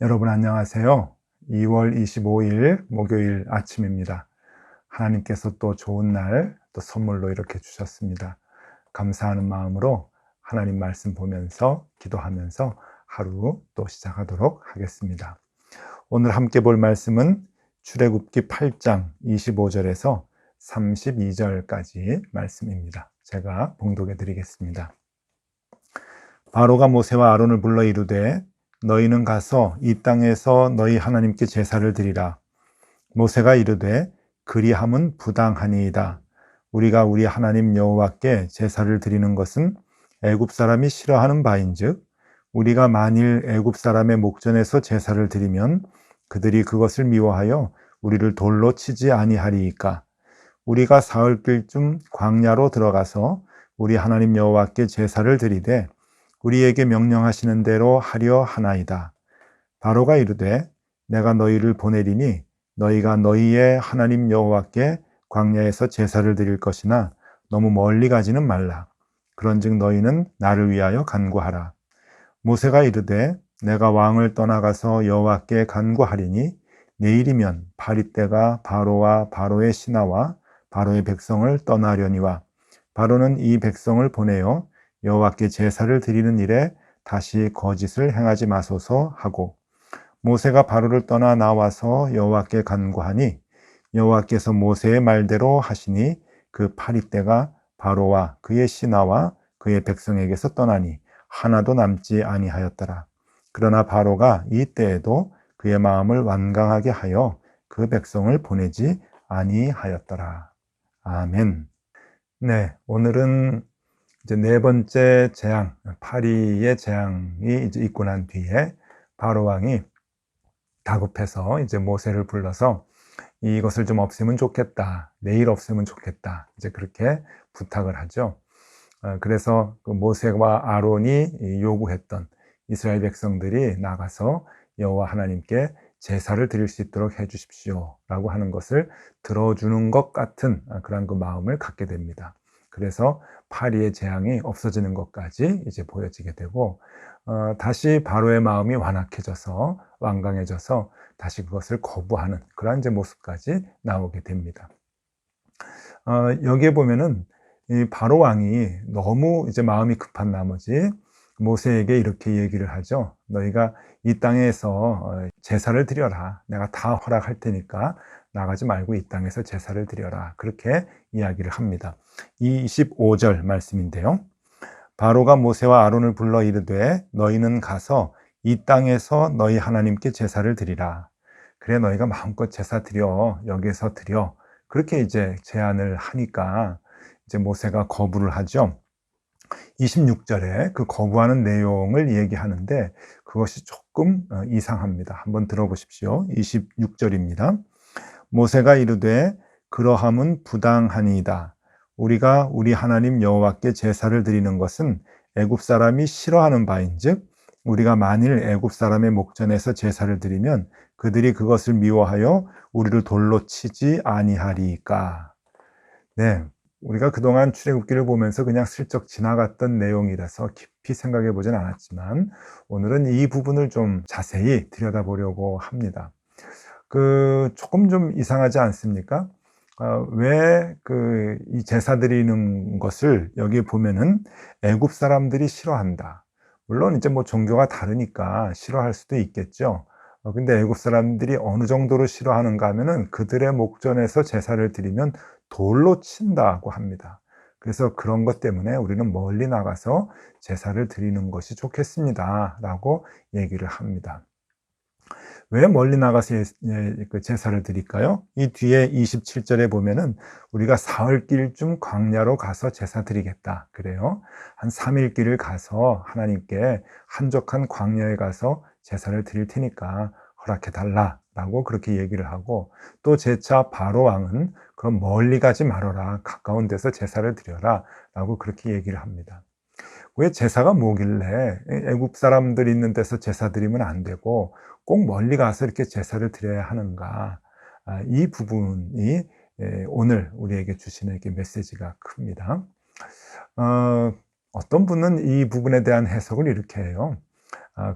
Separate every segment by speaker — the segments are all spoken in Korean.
Speaker 1: 여러분 안녕하세요. 2월 25일 목요일 아침입니다. 하나님께서 또 좋은 날 또 선물로 이렇게 주셨습니다. 감사하는 마음으로 하나님 말씀 보면서 기도하면서 하루 또 시작하도록 하겠습니다. 오늘 함께 볼 말씀은 출애굽기 8장 25절에서 32절까지 말씀입니다. 제가 봉독해 드리겠습니다. 바로가 모세와 아론을 불러 이르되 너희는 가서 이 땅에서 너희 하나님께 제사를 드리라. 모세가 이르되 그리함은 부당하니이다. 우리가 우리 하나님 여호와께 제사를 드리는 것은 애굽 사람이 싫어하는 바인즉 우리가 만일 애굽 사람의 목전에서 제사를 드리면 그들이 그것을 미워하여 우리를 돌로 치지 아니하리이까. 우리가 사흘길쯤 광야로 들어가서 우리 하나님 여호와께 제사를 드리되 우리에게 명령하시는 대로 하려 하나이다. 바로가 이르되 내가 너희를 보내리니 너희가 너희의 하나님 여호와께 광야에서 제사를 드릴 것이나 너무 멀리 가지는 말라. 그런즉 너희는 나를 위하여 간구하라. 모세가 이르되 내가 왕을 떠나가서 여호와께 간구하리니 내일이면 바리떼가 바로와 바로의 신하와 바로의 백성을 떠나려니와 바로는 이 백성을 보내어 여호와께 제사를 드리는 일에 다시 거짓을 행하지 마소서 하고 모세가 바로를 떠나 나와서 여호와께 간구하니 여호와께서 모세의 말대로 하시니 그 파리떼가 바로와 그의 신하와 그의 백성에게서 떠나니 하나도 남지 아니하였더라. 그러나 바로가 이 때에도 그의 마음을 완강하게 하여 그 백성을 보내지 아니하였더라. 아멘. 네, 오늘은 이제 네 번째 재앙, 파리의 재앙이 이제 있고 난 뒤에 바로 왕이 다급해서 이제 모세를 불러서 이것을 좀 없애면 좋겠다. 내일 없애면 좋겠다. 이제 그렇게 부탁을 하죠. 그래서 그 모세와 아론이 요구했던 이스라엘 백성들이 나가서 여호와 하나님께 제사를 드릴 수 있도록 해 주십시오 라고 하는 것을 들어주는 것 같은 그런 그 마음을 갖게 됩니다. 그래서 파리의 재앙이 없어지는 것까지 이제 보여지게 되고 다시 바로의 마음이 완강해져서 다시 그것을 거부하는 그런 이제 모습까지 나오게 됩니다. 여기에 보면은 이 바로 왕이 너무 이제 마음이 급한 나머지 모세에게 이렇게 얘기를 하죠. 너희가 이 땅에서 제사를 드려라. 내가 다 허락할 테니까 나가지 말고 이 땅에서 제사를 드려라. 그렇게 이야기를 합니다. 25절 말씀인데요. 바로가 모세와 아론을 불러 이르되 너희는 가서 이 땅에서 너희 하나님께 제사를 드리라. 그래 너희가 마음껏 제사 드려. 여기서 드려. 그렇게 이제 제안을 하니까 이제 모세가 거부를 하죠. 26절에 그 거부하는 내용을 얘기하는데 그것이 조금 이상합니다. 한번 들어보십시오. 26절입니다. 모세가 이르되 그러함은 부당하니이다. 우리가 우리 하나님 여호와께 제사를 드리는 것은 애굽 사람이 싫어하는 바인즉 우리가 만일 애굽 사람의 목전에서 제사를 드리면 그들이 그것을 미워하여 우리를 돌로 치지 아니하리이까. 네, 우리가 그동안 출애굽기를 보면서 그냥 슬쩍 지나갔던 내용이라서 깊이 생각해 보진 않았지만 오늘은 이 부분을 좀 자세히 들여다보려고 합니다. 조금 좀 이상하지 않습니까? 왜 이 제사 드리는 것을 여기 보면은 애굽 사람들이 싫어한다. 물론 이제 뭐 종교가 다르니까 싫어할 수도 있겠죠. 근데 애굽 사람들이 어느 정도로 싫어하는가 하면은 그들의 목전에서 제사를 드리면 돌로 친다고 합니다. 그래서 그런 것 때문에 우리는 멀리 나가서 제사를 드리는 것이 좋겠습니다. 라고 얘기를 합니다. 왜 멀리 나가서 제사를 드릴까요? 이 뒤에 27절에 보면은 우리가 사흘길쯤 광야로 가서 제사 드리겠다. 그래요. 한 3일 길을 가서 하나님께 한적한 광야에 가서 제사를 드릴 테니까 허락해 달라라고 그렇게 얘기를 하고 또 제차 바로 왕은 그럼 멀리 가지 말아라. 가까운 데서 제사를 드려라 라고 그렇게 얘기를 합니다. 왜 제사가 뭐길래 애굽 사람들이 있는 데서 제사 드리면 안 되고 꼭 멀리 가서 이렇게 제사를 드려야 하는가? 이 부분이 오늘 우리에게 주시는 이렇게 메시지가 큽니다. 어떤 분은 이 부분에 대한 해석을 이렇게 해요.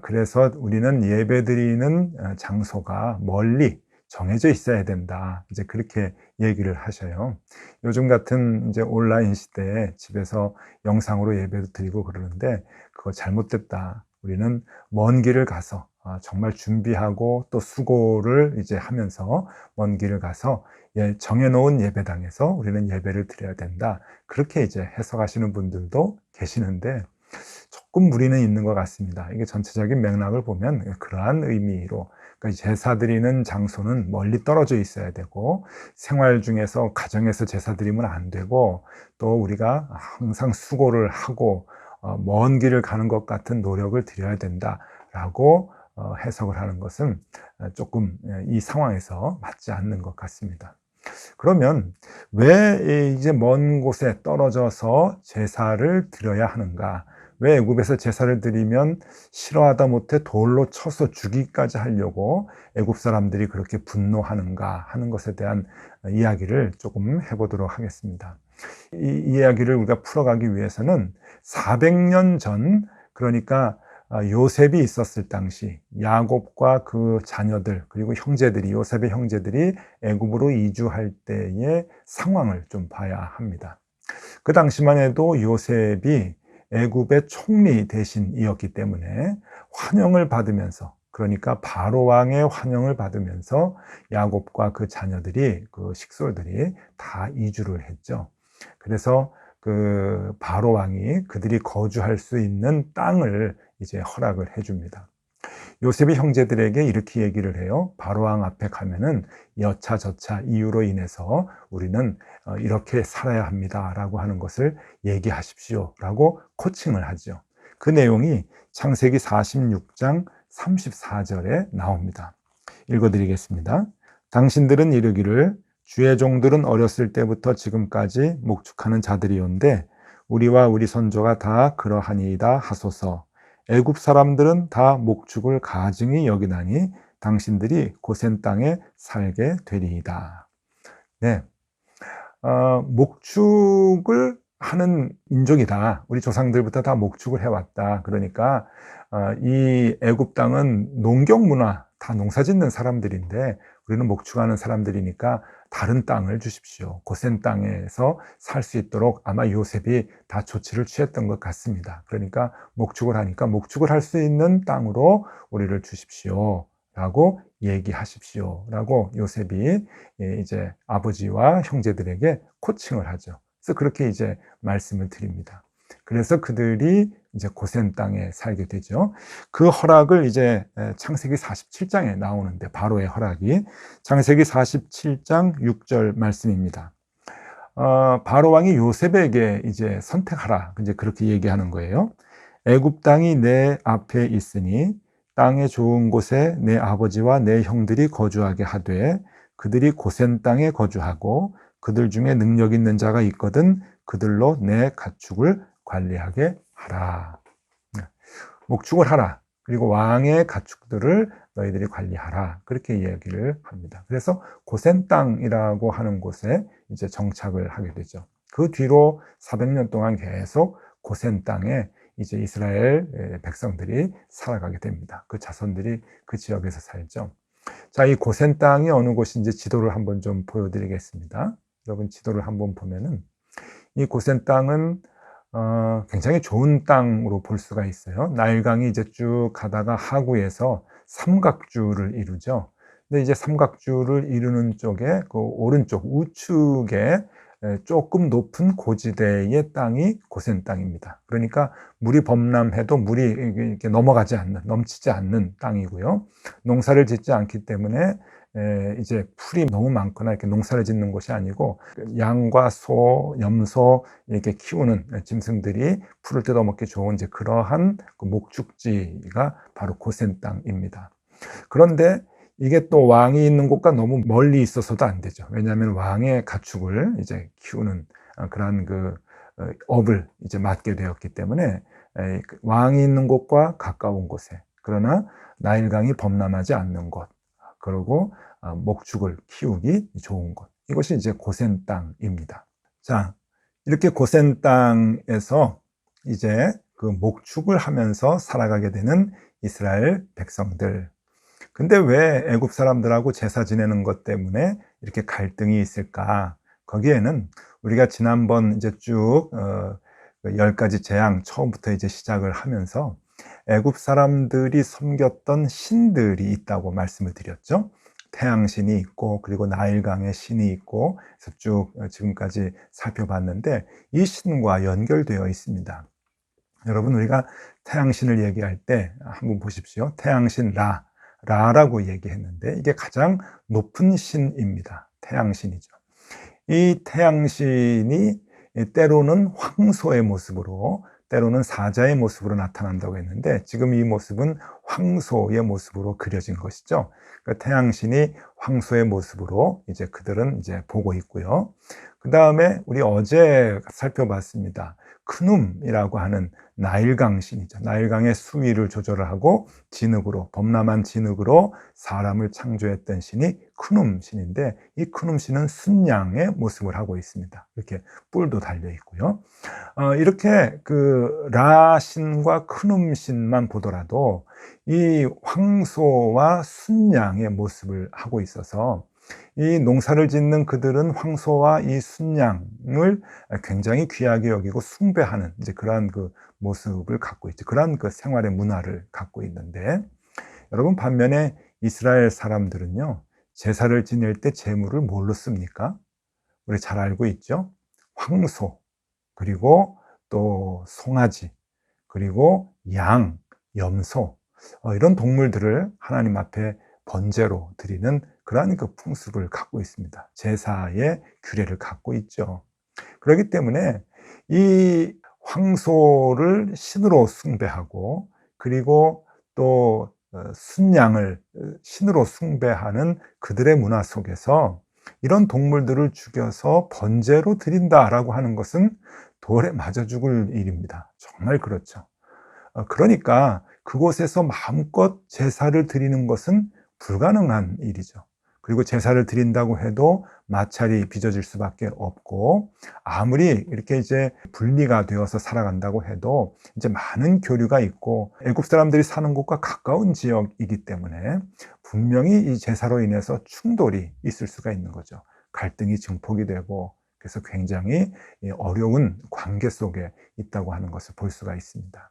Speaker 1: 그래서 우리는 예배드리는 장소가 멀리 정해져 있어야 된다. 이제 그렇게 얘기를 하셔요. 요즘 같은 이제 온라인 시대에 집에서 영상으로 예배도 드리고 그러는데 그거 잘못됐다. 우리는 먼 길을 가서 정말 준비하고 또 수고를 이제 하면서 먼 길을 가서 정해놓은 예배당에서 우리는 예배를 드려야 된다. 그렇게 이제 해석하시는 분들도 계시는데 조금 무리는 있는 것 같습니다. 이게 전체적인 맥락을 보면 그러한 의미로, 그러니까 제사 드리는 장소는 멀리 떨어져 있어야 되고, 생활 중에서 가정에서 제사 드리면 안 되고, 또 우리가 항상 수고를 하고 먼 길을 가는 것 같은 노력을 드려야 된다라고 해석을 하는 것은 조금 이 상황에서 맞지 않는 것 같습니다. 그러면 왜 이제 먼 곳에 떨어져서 제사를 드려야 하는가? 왜 애굽에서 제사를 드리면 싫어하다 못해 돌로 쳐서 죽이기까지 하려고 애굽 사람들이 그렇게 분노하는가 하는 것에 대한 이야기를 조금 해보도록 하겠습니다. 이 이야기를 우리가 풀어가기 위해서는 400년 전, 그러니까 요셉이 있었을 당시 야곱과 그 자녀들 그리고 형제들이, 요셉의 형제들이 애굽으로 이주할 때의 상황을 좀 봐야 합니다. 그 당시만 해도 요셉이 애굽의 총리 대신이었기 때문에 환영을 받으면서, 그러니까 바로 왕의 환영을 받으면서 야곱과 그 자녀들이, 그 식솔들이 다 이주를 했죠. 그래서 그 바로 왕이 그들이 거주할 수 있는 땅을 이제 허락을 해줍니다. 요셉의 형제들에게 이렇게 얘기를 해요. 바로왕 앞에 가면은 여차저차 이유로 인해서 우리는 이렇게 살아야 합니다 라고 하는 것을 얘기하십시오 라고 코칭을 하죠. 그 내용이 창세기 46장 34절에 나옵니다. 읽어드리겠습니다. 당신들은 이르기를 주의 종들은 어렸을 때부터 지금까지 목축하는 자들이온데 우리와 우리 선조가 다 그러하니이다 하소서. 애굽 사람들은 다 목축을 가증히 여기나니 당신들이 고센 땅에 살게 되리이다. 네, 목축을 하는 민족이다. 우리 조상들부터 다 목축을 해왔다. 그러니까 이 애굽 땅은 농경 문화, 다 농사짓는 사람들인데 우리는 목축하는 사람들이니까 다른 땅을 주십시오. 고센 땅에서 살 수 있도록 아마 요셉이 다 조치를 취했던 것 같습니다. 그러니까 목축을 하니까 목축을 할 수 있는 땅으로 우리를 주십시오 라고 얘기하십시오 라고 요셉이 이제 아버지와 형제들에게 코칭을 하죠. 그래서 그렇게 이제 말씀을 드립니다. 그래서 그들이 이제 고센 땅에 살게 되죠. 그 허락을 이제 창세기 47장에 나오는데, 바로의 허락이 창세기 47장 6절 말씀입니다. 바로 왕이 요셉에게 이제 선택하라, 이제 그렇게 얘기하는 거예요. 애굽 땅이 내 앞에 있으니 땅의 좋은 곳에 내 아버지와 내 형들이 거주하게 하되 그들이 고센 땅에 거주하고 그들 중에 능력 있는 자가 있거든 그들로 내 가축을 관리하게 하라. 목축을 하라. 그리고 왕의 가축들을 너희들이 관리하라. 그렇게 이야기를 합니다. 그래서 고센 땅이라고 하는 곳에 이제 정착을 하게 되죠. 그 뒤로 400년 동안 계속 고센 땅에 이제 이스라엘 백성들이 살아가게 됩니다. 그 자손들이 그 지역에서 살죠. 자, 이 고센 땅이 어느 곳인지 지도를 한번 좀 보여드리겠습니다. 여러분 지도를 한번 보면은 이 고센 땅은 굉장히 좋은 땅으로 볼 수가 있어요. 나일강이 이제 쭉 가다가 하구에서 삼각주를 이루죠. 근데 이제 삼각주를 이루는 쪽에 그 오른쪽 우측에 조금 높은 고지대의 땅이 고센 땅입니다. 그러니까 물이 범람해도 물이 이렇게 넘어가지 않는, 넘치지 않는 땅이고요. 농사를 짓지 않기 때문에 이제 풀이 너무 많거나 이렇게 농사를 짓는 곳이 아니고 양과 소, 염소 이렇게 키우는 짐승들이 풀을 뜯어먹기 좋은 이제 그러한 그 목축지가 바로 고센 땅입니다. 그런데 이게 또 왕이 있는 곳과 너무 멀리 있어서도 안 되죠. 왜냐하면 왕의 가축을 이제 키우는 그런 그 업을 이제 맡게 되었기 때문에 왕이 있는 곳과 가까운 곳에, 그러나 나일강이 범람하지 않는 곳, 그리고 목축을 키우기 좋은 곳, 이것이 이제 고센 땅입니다. 자, 이렇게 고센 땅에서 이제 그 그 목축을 하면서 살아가게 되는 이스라엘 백성들. 근데 왜 애굽 사람들하고 제사 지내는 것 때문에 이렇게 갈등이 있을까? 거기에는 우리가 지난번 이제 쭉 10가지 재앙 처음부터 이제 시작을 하면서 애굽 사람들이 섬겼던 신들이 있다고 말씀을 드렸죠. 태양신이 있고 그리고 나일강의 신이 있고, 그래서 쭉 지금까지 살펴봤는데 이 신과 연결되어 있습니다. 여러분, 우리가 태양신을 얘기할 때 한번 보십시오. 태양신 라라고 얘기했는데 이게 가장 높은 신입니다. 태양신이죠. 이 태양신이 때로는 황소의 모습으로, 때로는 사자의 모습으로 나타난다고 했는데, 지금 이 모습은 황소의 모습으로 그려진 것이죠. 그러니까 태양신이 황소의 모습으로 이제 그들은 이제 보고 있고요. 그 다음에 우리 어제 살펴봤습니다. 크눔이라고 하는 나일강 신이죠. 나일강의 수위를 조절을 하고 진흙으로, 범람한 진흙으로 사람을 창조했던 신이 크눔 신인데, 이 크눔 신은 순양의 모습을 하고 있습니다. 이렇게 뿔도 달려 있고요. 이렇게 그 라 신과 크눔 신만 보더라도 이 황소와 순양의 모습을 하고 있어서, 이 농사를 짓는 그들은 황소와 이 순양을 굉장히 귀하게 여기고 숭배하는 이제 그러한 그 모습을 갖고 있죠. 그러한 그 생활의 문화를 갖고 있는데, 여러분, 반면에 이스라엘 사람들은요, 제사를 지낼 때 제물을 뭘로 씁니까? 우리 잘 알고 있죠? 황소, 그리고 또 송아지, 그리고 양, 염소, 이런 동물들을 하나님 앞에 번제로 드리는 그러한 그 풍습을 갖고 있습니다. 제사의 규례를 갖고 있죠. 그렇기 때문에 이 황소를 신으로 숭배하고, 그리고 또 순양을 신으로 숭배하는 그들의 문화 속에서 이런 동물들을 죽여서 번제로 드린다라고 하는 것은 돌에 맞아 죽을 일입니다. 정말 그렇죠. 그러니까 그곳에서 마음껏 제사를 드리는 것은 불가능한 일이죠. 그리고 제사를 드린다고 해도 마찰이 빚어질 수밖에 없고, 아무리 이렇게 이제 분리가 되어서 살아간다고 해도 이제 많은 교류가 있고 애굽 사람들이 사는 곳과 가까운 지역이기 때문에 분명히 이 제사로 인해서 충돌이 있을 수가 있는 거죠. 갈등이 증폭이 되고, 그래서 굉장히 어려운 관계 속에 있다고 하는 것을 볼 수가 있습니다.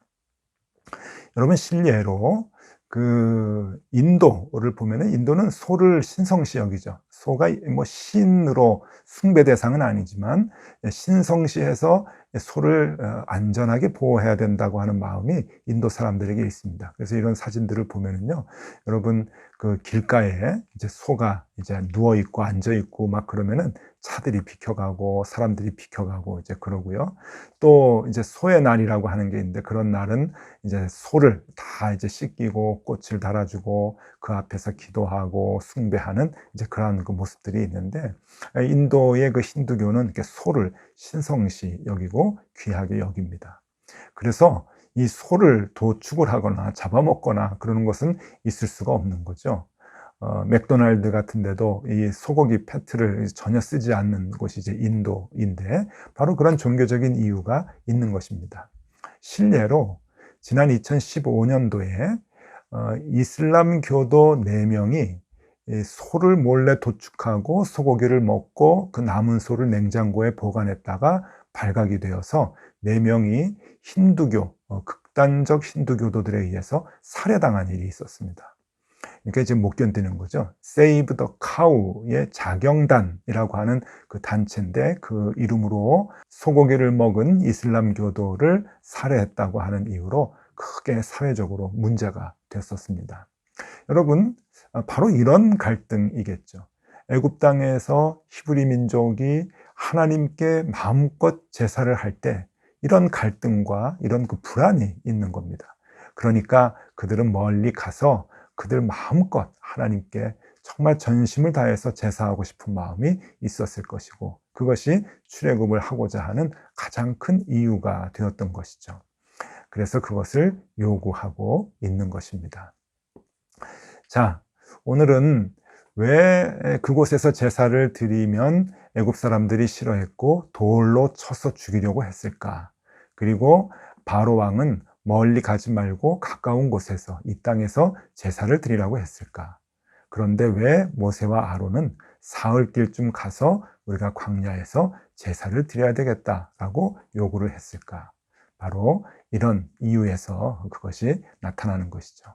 Speaker 1: 여러분, 실례로 그 인도를 보면은, 인도는 소를 신성시 여기죠. 소가 뭐 신으로 숭배 대상은 아니지만 신성시해서 소를 안전하게 보호해야 된다고 하는 마음이 인도 사람들에게 있습니다. 그래서 이런 사진들을 보면은요, 여러분, 그 길가에 이제 소가 이제 누워 있고 앉아 있고 막 그러면은 차들이 비켜가고 사람들이 비켜가고 이제 그러고요. 또 이제 소의 날이라고 하는 게 있는데, 그런 날은 이제 소를 다 이제 씻기고 꽃을 달아주고 그 앞에서 기도하고 숭배하는 이제 그러한 그 모습들이 있는데, 인도의 그 힌두교는 이렇게 소를 신성시 여기고 귀하게 여깁니다. 그래서 이 소를 도축을 하거나 잡아먹거나 그러는 것은 있을 수가 없는 거죠. 맥도날드 같은 데도 이 소고기 패트를 전혀 쓰지 않는 곳이 이제 인도인데, 바로 그런 종교적인 이유가 있는 것입니다. 실례로 지난 2015년도에 이슬람교도 4명이 소를 몰래 도축하고 소고기를 먹고 그 남은 소를 냉장고에 보관했다가 발각이 되어서 4명이 힌두교, 극단적 힌두교도들에 의해서 살해당한 일이 있었습니다. 그러니까 지금 못 견디는 거죠. Save the Cow의 자경단이라고 하는 그 단체인데, 그 이름으로 소고기를 먹은 이슬람교도를 살해했다고 하는 이유로 크게 사회적으로 문제가 됐었습니다. 여러분, 바로 이런 갈등이겠죠. 애굽 땅에서 히브리 민족이 하나님께 마음껏 제사를 할 때 이런 갈등과 이런 그 불안이 있는 겁니다. 그러니까 그들은 멀리 가서 그들 마음껏 하나님께 정말 전심을 다해서 제사하고 싶은 마음이 있었을 것이고, 그것이 출애굽을 하고자 하는 가장 큰 이유가 되었던 것이죠. 그래서 그것을 요구하고 있는 것입니다. 자, 오늘은 왜 그곳에서 제사를 드리면 애굽 사람들이 싫어했고 돌로 쳐서 죽이려고 했을까? 그리고 바로 왕은 멀리 가지 말고 가까운 곳에서 이 땅에서 제사를 드리라고 했을까? 그런데 왜 모세와 아론은 사흘길쯤 가서 우리가 광야에서 제사를 드려야 되겠다라고 요구를 했을까? 바로 이런 이유에서 그것이 나타나는 것이죠.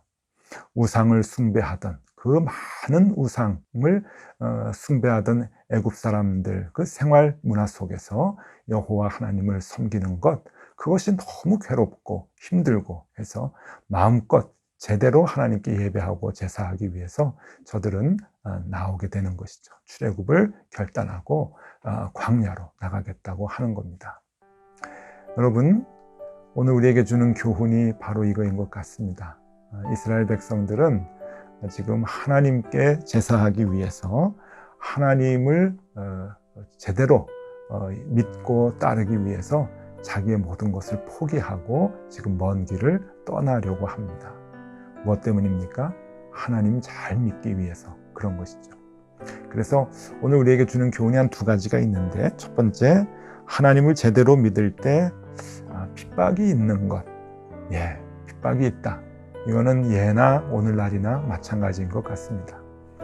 Speaker 1: 우상을 숭배하던 그 많은 우상을 숭배하던 애굽 사람들 그 생활 문화 속에서 여호와 하나님을 섬기는 것, 그것이 너무 괴롭고 힘들고 해서 마음껏 제대로 하나님께 예배하고 제사하기 위해서 저들은 나오게 되는 것이죠. 출애굽을 결단하고 광야로 나가겠다고 하는 겁니다. 여러분, 오늘 우리에게 주는 교훈이 바로 이거인 것 같습니다. 이스라엘 백성들은 지금 하나님께 제사하기 위해서 하나님을 제대로 믿고 따르기 위해서 자기의 모든 것을 포기하고 지금 먼 길을 떠나려고 합니다. 무엇 때문입니까? 하나님 잘 믿기 위해서 그런 것이죠. 그래서 오늘 우리에게 주는 교훈이 한 두 가지가 있는데, 첫 번째, 하나님을 제대로 믿을 때 핍박이 있는 것. 핍박이 있다. 이거는 예나 오늘날이나 마찬가지인 것 같습니다.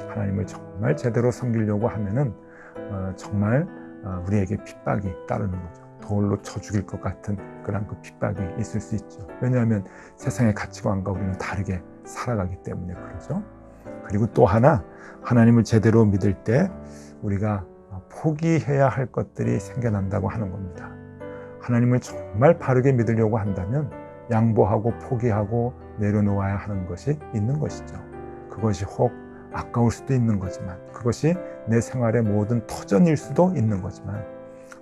Speaker 1: 하나님을 정말 제대로 섬기려고 하면은 정말 우리에게 핍박이 따르는 거죠. 돌로 쳐 죽일 것 같은 그런 그 핍박이 있을 수 있죠. 왜냐하면 세상의 가치관과 우리는 다르게 살아가기 때문에 그러죠. 그리고 또 하나, 하나님을 제대로 믿을 때 우리가 포기해야 할 것들이 생겨난다고 하는 겁니다. 하나님을 정말 바르게 믿으려고 한다면 양보하고 포기하고 내려놓아야 하는 것이 있는 것이죠. 그것이 혹 아까울 수도 있는 거지만, 그것이 내 생활의 모든 터전일 수도 있는 거지만,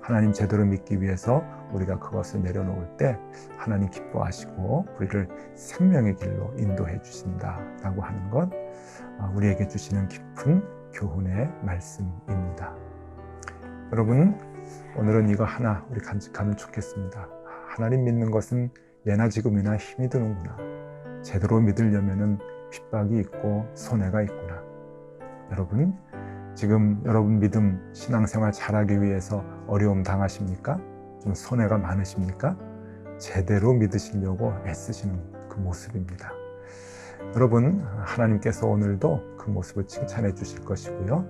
Speaker 1: 하나님 제대로 믿기 위해서 우리가 그것을 내려놓을 때 하나님 기뻐하시고 우리를 생명의 길로 인도해 주신다라고 하는 것, 우리에게 주시는 깊은 교훈의 말씀입니다. 여러분, 오늘은 이거 하나 우리 간직하면 좋겠습니다. 하나님 믿는 것은 예나 지금이나 힘이 드는구나. 제대로 믿으려면은 핍박이 있고 손해가 있구나. 여러분, 지금 여러분 믿음 신앙생활 잘하기 위해서 어려움 당하십니까? 좀 손해가 많으십니까? 제대로 믿으시려고 애쓰시는 그 모습입니다. 여러분, 하나님께서 오늘도 그 모습을 칭찬해 주실 것이고요.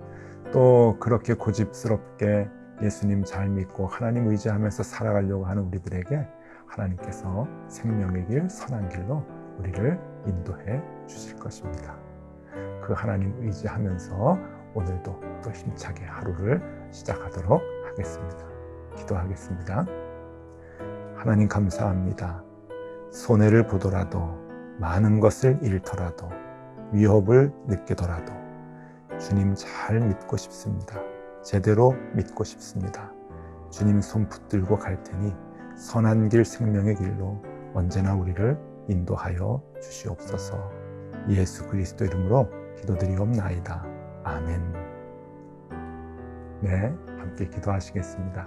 Speaker 1: 또 그렇게 고집스럽게 예수님 잘 믿고 하나님 의지하면서 살아가려고 하는 우리들에게 하나님께서 생명의 길, 선한 길로 우리를 인도해 주실 것입니다. 그 하나님 의지하면서 오늘도 또 힘차게 하루를 시작하도록 하겠습니다. 기도하겠습니다. 하나님 감사합니다. 손해를 보더라도, 많은 것을 잃더라도, 위협을 느끼더라도 주님 잘 믿고 싶습니다. 제대로 믿고 싶습니다. 주님 손 붙들고 갈 테니 선한 길, 생명의 길로 언제나 우리를 인도하여 주시옵소서. 예수 그리스도 이름으로 기도드리옵나이다. 아멘. 네, 함께 기도하시겠습니다.